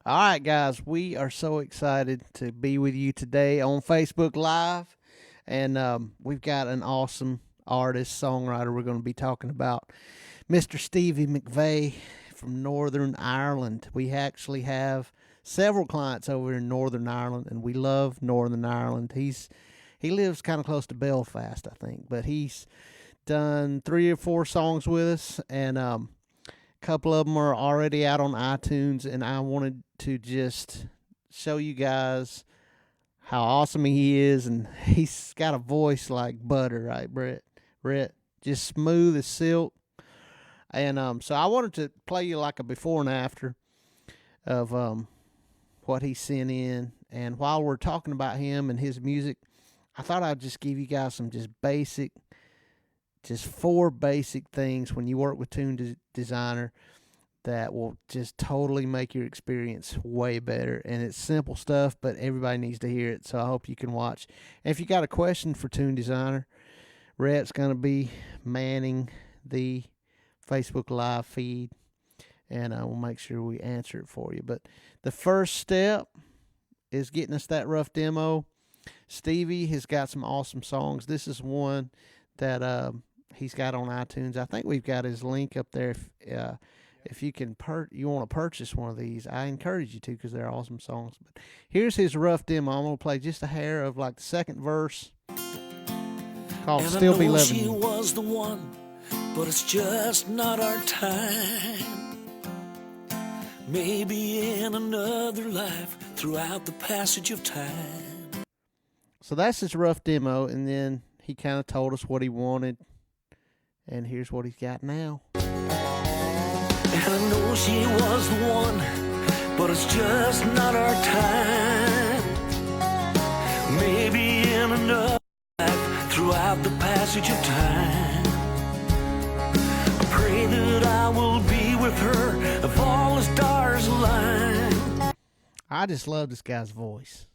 All right, guys, we are so excited to be with you today on Facebook Live. And we've got an awesome artist, songwriter we're going to be talking about, Mr. Stevie Mcveigh from Northern Ireland. We actually have several clients over in Northern Ireland, and we love Northern Ireland. He lives kind of close to Belfast, I think, but he's done 3 or 4 songs with us, and couple of them are already out on iTunes, and I wanted to just show you guys how awesome he is, and he's got a voice like butter, right, Brett? Brett, just smooth as silk. And so I wanted to play you like a before and after of what he sent in. And while we're talking about him and his music, I thought I'd just give you guys some just 4 basic things when you work with TuneDesigner that will just totally make your experience way better. And it's simple stuff, but everybody needs to hear it. So I hope you can watch. And if you got a question for TuneDesigner, Rhett's going to be manning the Facebook Live feed, and we'll make sure we answer it for you. But the first step is getting us that rough demo. Stevie has got some awesome songs. This is one that he's got on iTunes. I think we've got his link up there. If you can you want to purchase one of these, I encourage you to, because they're awesome songs. But here's his rough demo. I'm gonna play just a hair of like the second verse, called And "Still I Be know Loving she You." was the one, but it's just not our time. Maybe in another life, throughout the passage of time. So that's his rough demo, and then he kind of told us what he wanted, and here's what he's got now. And I know she was the one, but it's just not our time. Maybe in another life, throughout the passage of time. I pray that I will be with her if all the stars align. I just love this guy's voice.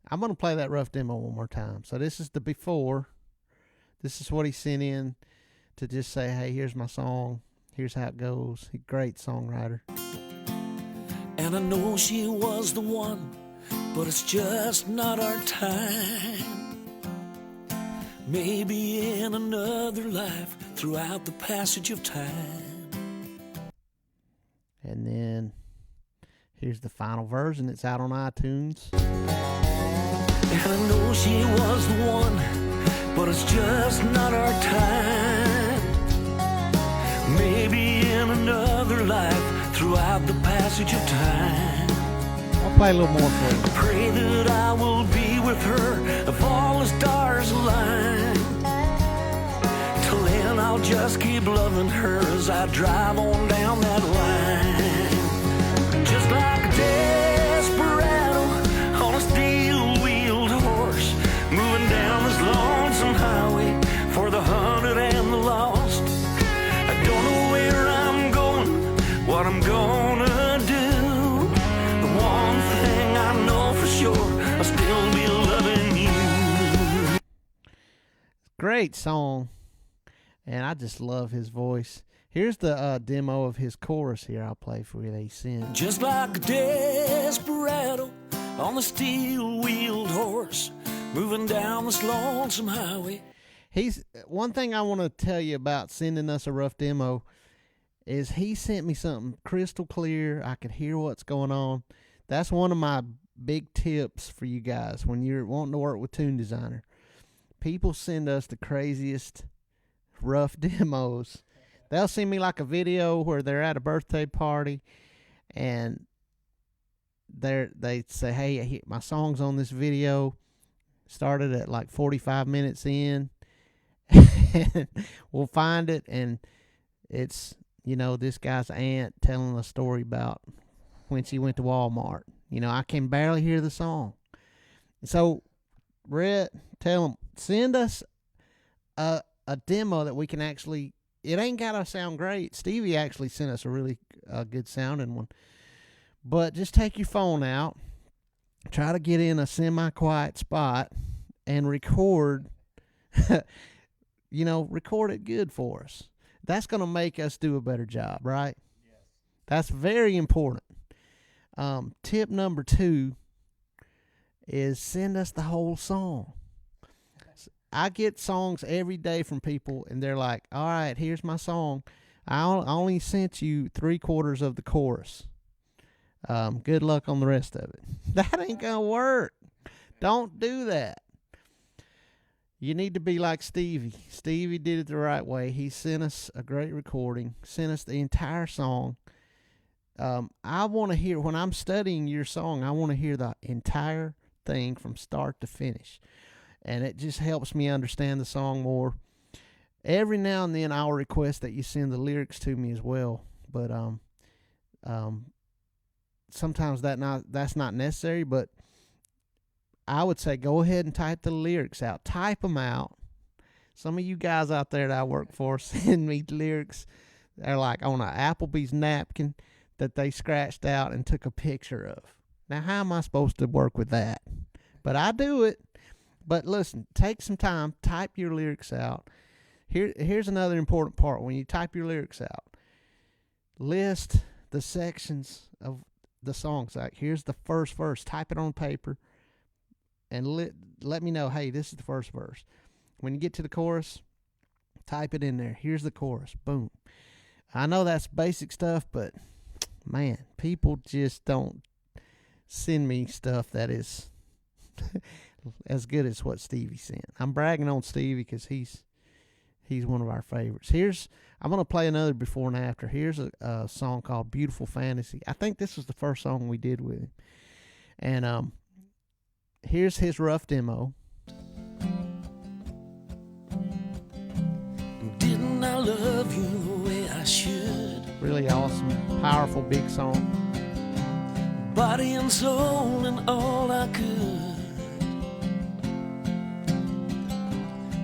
I'm going to play that rough demo one more time. So this is the before. This is what he sent in to just say, hey, here's my song. Here's how it goes. He's a great songwriter. And I know she was the one, but it's just not our time. Maybe in another life, throughout the passage of time. And then here's the final version. It's out on iTunes. And I know she was the one, but it's just not our time. Maybe in another life, throughout the passage of time. I'll play a little more for you. Pray that I will be with her if all the stars align. Till then I'll just keep loving her as I drive on down that line. Just like a desperado on a steel-wheeled horse, moving down this lonesome highway for the hunted and the lost. I don't know where I'm going, what I'm gonna do. The one thing I know for sure, I'll still be loving you. Great song. And I just love his voice. Here's the demo of his chorus here. I'll play for you that he sent. Just like a desperado on the steel-wheeled horse, moving down this lonesome highway. One thing I want to tell you about sending us a rough demo is he sent me something crystal clear. I could hear what's going on. That's one of my big tips for you guys when you're wanting to work with TuneDesigner. People send us the craziest rough demos. They'll send me like a video where they're at a birthday party, and they say, hey, my song's on this video. Started at like 45 minutes in. We'll find it, and it's, this guy's aunt telling a story about when she went to Walmart. I can barely hear the song. So, Brett, tell them, send us a demo that we can actually, it ain't got to sound great. Stevie actually sent us a really good sounding one. But just take your phone out, try to get in a semi-quiet spot, and record, record it good for us. That's going to make us do a better job, right? Yes. That's very important. Tip number 2 is send us the whole song. I get songs every day from people, and they're like, all right, here's my song. I only sent you 3/4 of the chorus. Good luck on the rest of it. That ain't going to work. Don't do that. You need to be like Stevie. Stevie did it the right way. He sent us a great recording, sent us the entire song. I want to hear, when I'm studying your song, I want to hear the entire thing from start to finish. And it just helps me understand the song more. Every now and then I'll request that you send the lyrics to me as well. But sometimes that's not necessary, but I would say go ahead and type the lyrics out. Type them out. Some of you guys out there that I work for send me lyrics. They're like on an Applebee's napkin that they scratched out and took a picture of. Now, how am I supposed to work with that? But I do it. But listen, take some time. Type your lyrics out. Here's another important part. When you type your lyrics out, list the sections of the songs. Like, here's the first verse. Type it on paper. And let me know, hey, this is the first verse. When you get to the chorus, type it in there. Here's the chorus. Boom. I know that's basic stuff, but, man, people just don't send me stuff that is as good as what Stevie sent. I'm bragging on Stevie because he's one of our favorites. I'm going to play another before and after. Here's a song called Beautiful Fantasy. I think this was the first song we did with him. And here's his rough demo. Didn't I love you the way I should? Really awesome, powerful, big song. Body and soul and all I could.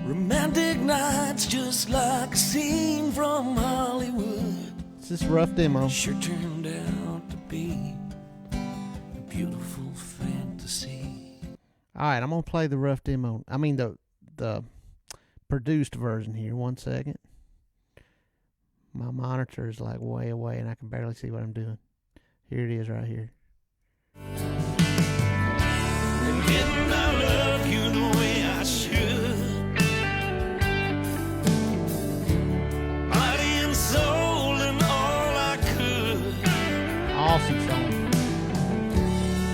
Romantic nights just like a scene from Hollywood. It's this rough demo. Sure turned out to be a beautiful fantasy. All right, I'm going to play the rough demo. I mean the produced version here. 1 second. My monitor is like way away and I can barely see what I'm doing. Here it is right here. Didn't I love you the way I should? Body and soul and all I could. Awesome song.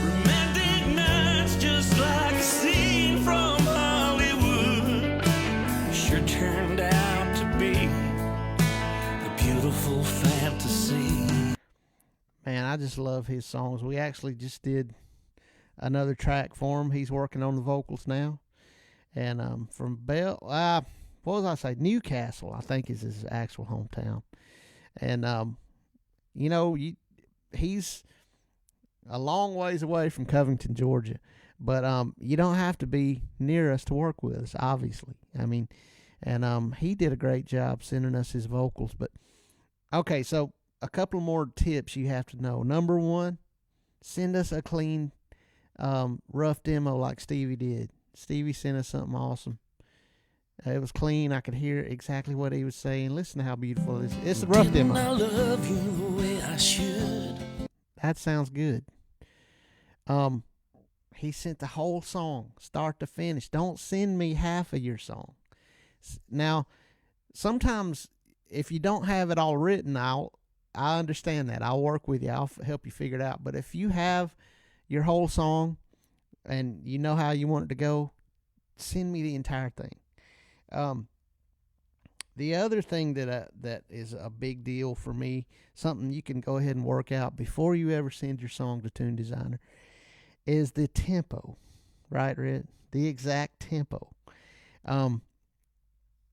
Romantic nights just like a scene from Hollywood. Sure turned out to be a beautiful fantasy. Man, I just love his songs. We actually just did another track for him. He's working on the vocals now. And from what was I say? Newcastle, I think, is his actual hometown. And, he's a long ways away from Covington, Georgia. But you don't have to be near us to work with us, obviously. I mean, and he did a great job sending us his vocals. But, okay, so a couple more tips you have to know. Number 1, send us a clean rough demo like Stevie did. Stevie sent us something awesome. It was clean. I could hear exactly what he was saying. Listen to how beautiful it is. It's a rough demo. I love you the way I should. That sounds good. He sent the whole song, start to finish. Don't send me half of your song. Now, sometimes if you don't have it all written out, I understand that. I'll work with you. I'll help you figure it out. But if you have your whole song and you know how you want it to go, send me the entire thing. The other thing that is a big deal for me, something you can go ahead and work out before you ever send your song to TuneDesigner, is the tempo. Right, Red? The exact tempo.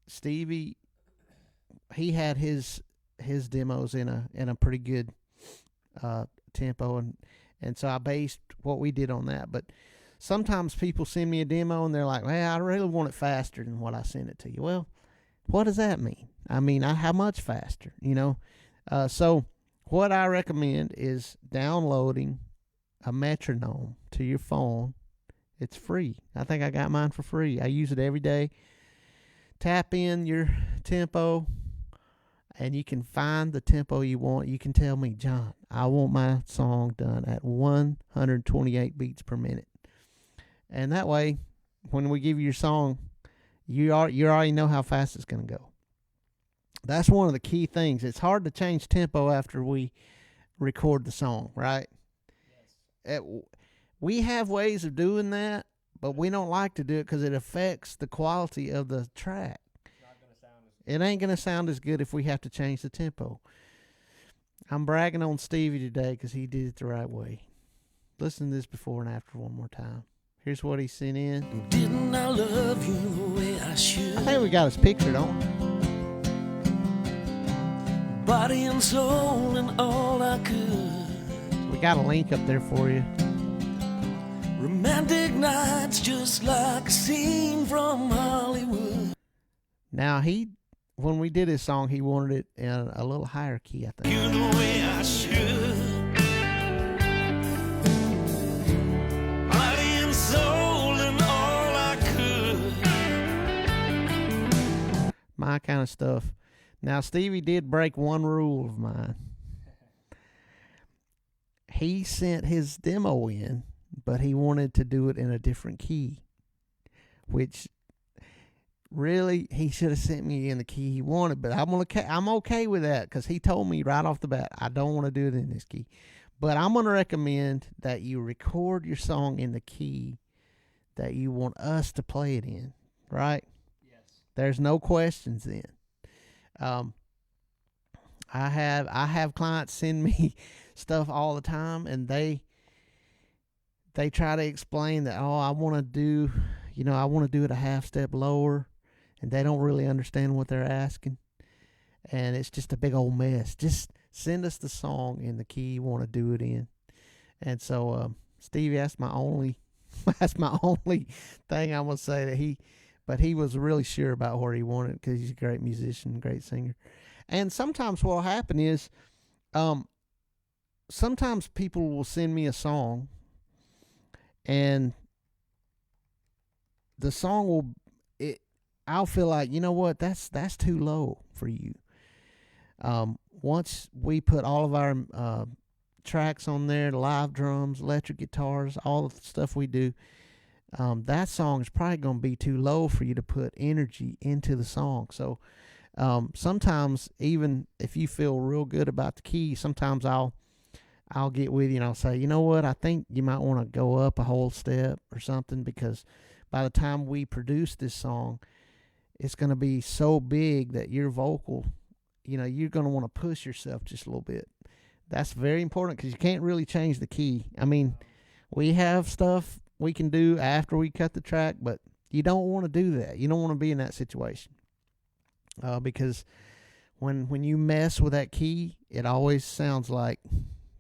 Stevie, he had his demos in a pretty good tempo, and so I based what we did on that. But sometimes people send me a demo and they're like, well, I really want it faster than what I sent it to you. Well, what does that mean? I mean, how much faster, So what I recommend is downloading a metronome to your phone. It's free. I think I got mine for free. I use it every day. Tap in your tempo and you can find the tempo you want. You can tell me, John, I want my song done at 128 beats per minute. And that way, when we give you your song, you already know how fast it's going to go. That's one of the key things. It's hard to change tempo after we record the song, right? Yes. We have ways of doing that, but we don't like to do it because it affects the quality of the track. It ain't going to sound as good if we have to change the tempo. I'm bragging on Stevie today because he did it the right way. Listen to this before and after one more time. Here's what he sent in. Didn't I love you the way I should? I think we got his picture, don't we? Body and soul and all I could. We got a link up there for you. Romantic nights just like a scene from Hollywood. Now, when we did his song, he wanted it in a little higher key, I think. You the way I should. Body and soul and all I could. My kind of stuff. Now, Stevie did break one rule of mine. He sent his demo in, but he wanted to do it in a different key, which really he should have sent me in the key he wanted. But I'm okay with that because he told me right off the bat, I don't want to do it in this key. But I'm going to recommend that you record your song in the key that you want us to play it in, right? Yes. There's no questions then. I have clients send me stuff all the time, and they try to explain that, I want to do it a half step lower, and they don't really understand what they're asking, and it's just a big old mess. Just send us the song in the key you want to do it in. And so, Stevie, that's my only thing I'm gonna say but he was really sure about where he wanted it because he's a great musician, great singer. And sometimes what will happen is, sometimes people will send me a song, and the song I'll feel like, you know what, that's too low for you. Once we put all of our tracks on there, live drums, electric guitars, all the stuff we do, that song is probably going to be too low for you to put energy into the song. So sometimes, even if you feel real good about the key, sometimes I'll get with you and I'll say, you know what, I think you might want to go up a whole step or something, because by the time we produce this song, it's going to be so big that your vocal, you're going to want to push yourself just a little bit. That's very important because you can't really change the key. I mean, we have stuff we can do after we cut the track, but you don't want to do that. You don't want to be in that situation, because when you mess with that key, it always sounds like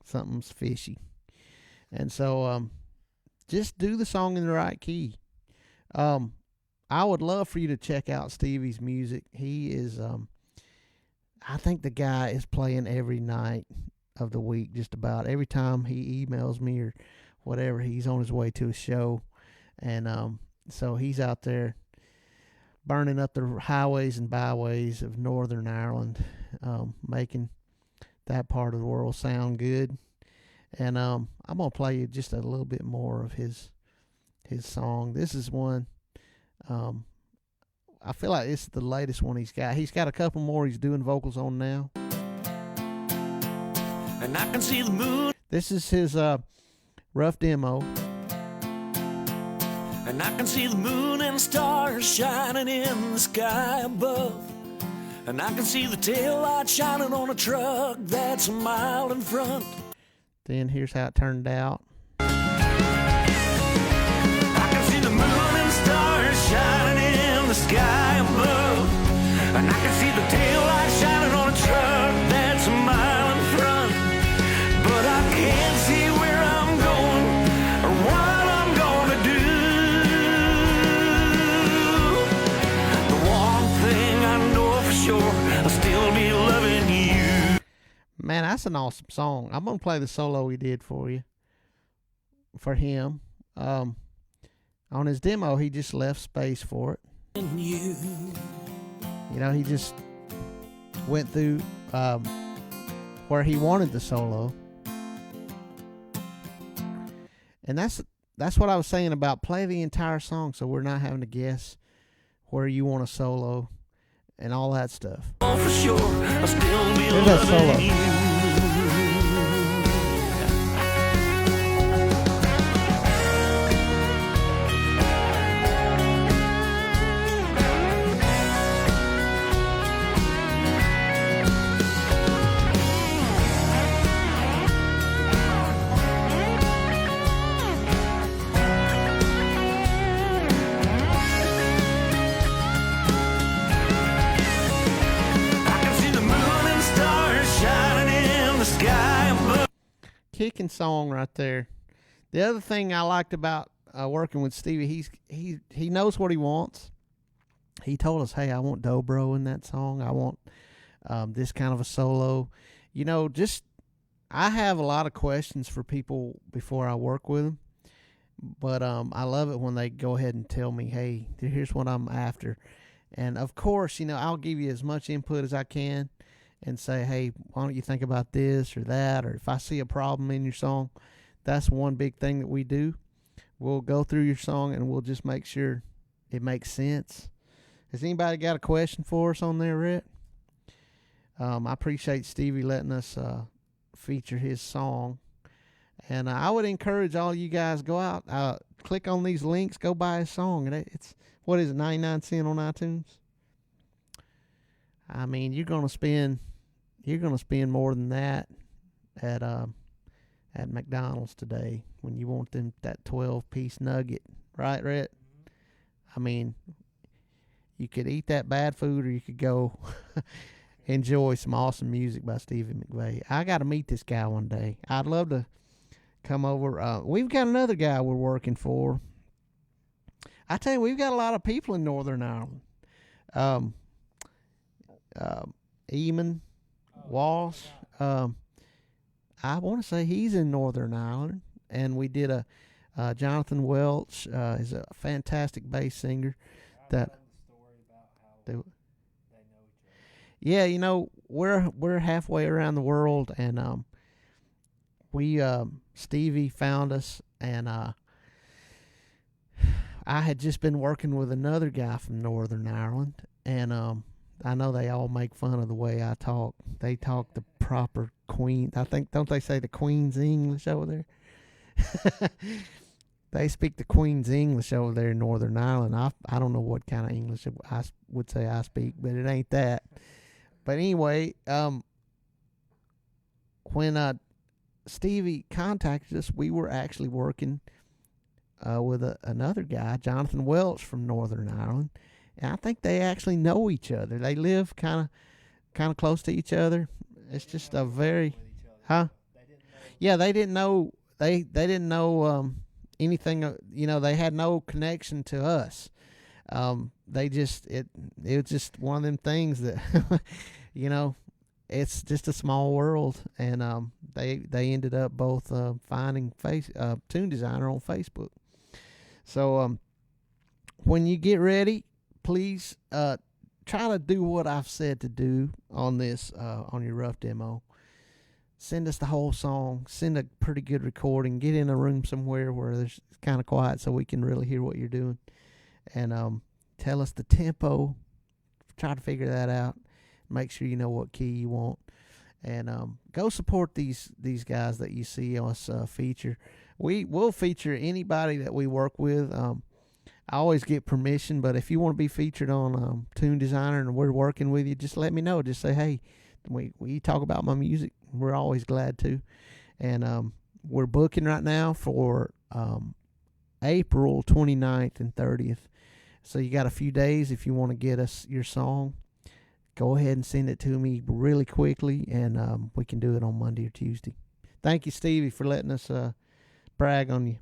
something's fishy. And so just do the song in the right key. I would love for you to check out Stevie's music. He is, I think the guy is playing every night of the week, just about. Every time he emails me or whatever, he's on his way to a show. And so he's out there burning up the highways and byways of Northern Ireland, making that part of the world sound good. And I'm going to play you just a little bit more of his song. This is one, I feel like this is the latest one he's got. He's got a couple more he's doing vocals on now. And I can see the moon. This is his rough demo. And I can see the moon and stars shining in the sky above. And I can see the taillight shining on a truck that's a mile in front. Then here's how it turned out. I can see the moon and stars shining in the sky above. And I can see the taillight shining on a truck that's a mile in front. But I can't see where I'm going or what I'm gonna do. The one thing I know for sure, I'll still be loving you. Man, that's an awesome song. I'm going to play the solo he did for him. On his demo, he just left space for it. And you. He just went through where he wanted the solo. And that's what I was saying about play the entire song so we're not having to guess where you want a solo and all that stuff. Oh, for sure, I'll still be Here's that solo. loving you. Kicking song right there. The other thing I liked about working with Stevie, he knows what he wants. He told us, hey, I want dobro in that song. I want this kind of a solo. You know, I have a lot of questions for people before I work with them. But I love it when they go ahead and tell me, hey, here's what I'm after. And, of course, you know, I'll give you as much input as I can. And say, hey, why don't you think about this or that? Or if I see a problem in your song, that's one big thing that we do. We'll go through your song and we'll just make sure it makes sense. Has anybody got a question for us on there, Rhett? I appreciate Stevie letting us feature his song. And I would encourage all you guys, go out, click on these links, go buy his song. And it's, what is it, 99 cents on iTunes? I mean, you're gonna spend more than that at McDonald's today when you want that 12-piece nugget, right, Rhett? I mean, you could eat that bad food, or you could go enjoy some awesome music by Stevie Mcveigh. I got to meet this guy one day. I'd love to come over. We've got another guy we're working for. I tell you, we've got a lot of people in Northern Ireland. Eamon Walsh, I want to say he's in Northern Ireland, and we did a Jonathan Welch is a fantastic bass singer. That yeah, you know, we're halfway around the world, and Stevie found us, and I had just been working with another guy from Northern Ireland, and I know they all make fun of the way I talk. They talk the proper Queen. I think, don't they say the Queen's English over there? They speak the Queen's English over there in Northern Ireland. I don't know what kind of English I would say I speak, but it ain't that. But anyway, when Stevie contacted us, we were actually working with another guy, Jonathan Welch from Northern Ireland. And I think they actually know each other. They live kind of close to each other. It's just a very, huh? Yeah, they didn't know. They didn't know anything. You know, they had no connection to us. They just it was just one of them things that, you know, it's just a small world, and they ended up both finding TuneDesigner on Facebook. So when you get ready, please try to do what I've said to do on this on your rough demo. Send us the whole song. Send a pretty good recording. Get in a room somewhere where it's kind of quiet so we can really hear what you're doing. And tell us the tempo. Try to figure that out. Make sure you know what key you want. And go support these guys that you see us feature. We'll feature anybody that we work with. I always get permission, but if you want to be featured on TuneDesigner and we're working with you, just let me know. Just say, hey, we talk about my music. We're always glad to. And we're booking right now for April 29th and 30th. So you got a few days if you want to get us your song. Go ahead and send it to me really quickly, and we can do it on Monday or Tuesday. Thank you, Stevie, for letting us brag on you.